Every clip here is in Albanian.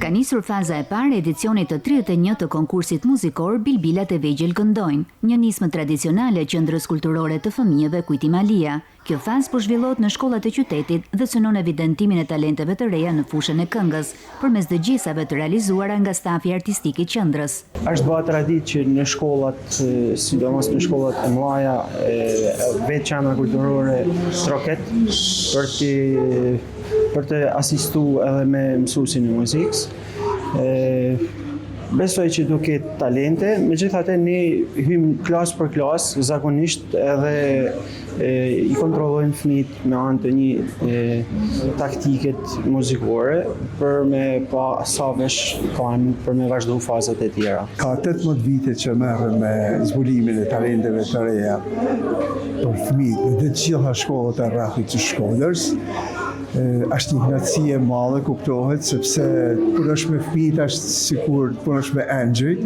Ka nisur faza e parë e edicionit të 31 të konkursit muzikor Bilbilat e Vegjël këndojnë, një nismë tradicionale qendrës kulturore të fëmijëve Kujtimalia. Kjo fazë po zhvillohet në shkollat e qytetit dhe synon evidentimin e talenteve të reja në fushën e këngës, përmes dëgjesave të realizuara nga stafi artistik i qendrës. Është bëhet traditë që në shkollat, sidomos në shkollat e mëdha, vetë qendra kulturore troket për të asistu edhe me mësuesin e muzikës. Besoj që do ketë talente, megjithatë ne hyjmë klas për klas, zakonisht edhe i kontrollojmë fëmijët me anë të një taktiketë muzikore për me pa sa vesh kanë për me vazhdu fazat e tjera. Ka 18 vite që merrem me zbulimin e talenteve të reja për fëmijët në të gjitha shkollat e rrethit të Shkodrës. Është një knatësi e madhe, kuptohet, sepse punosh me fëmijët është sikur punosh me angjëjt.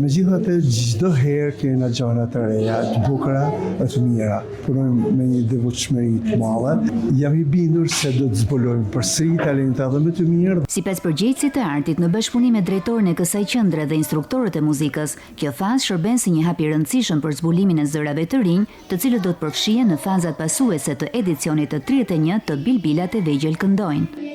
Megjithatë çdo herë kemi gjëra të reja, të bukura dhe të mira. Punojmë me një devotshmëri të madhe. Jam i bindur se do të zbulojmë përsëri talente edhe më të mirë. Sipas përgjegjësit të artit në bashkëpunim me drejtorin e kësaj qendre dhe instruktorët e muzikës, kjo fazë shërben si një hap i rëndësishëm për zbulimin e zërave të rinj, të cilët do të përfshihen në fazat pasuese të edicionit të 31 të Bilbilat e Vegjël këndojnë.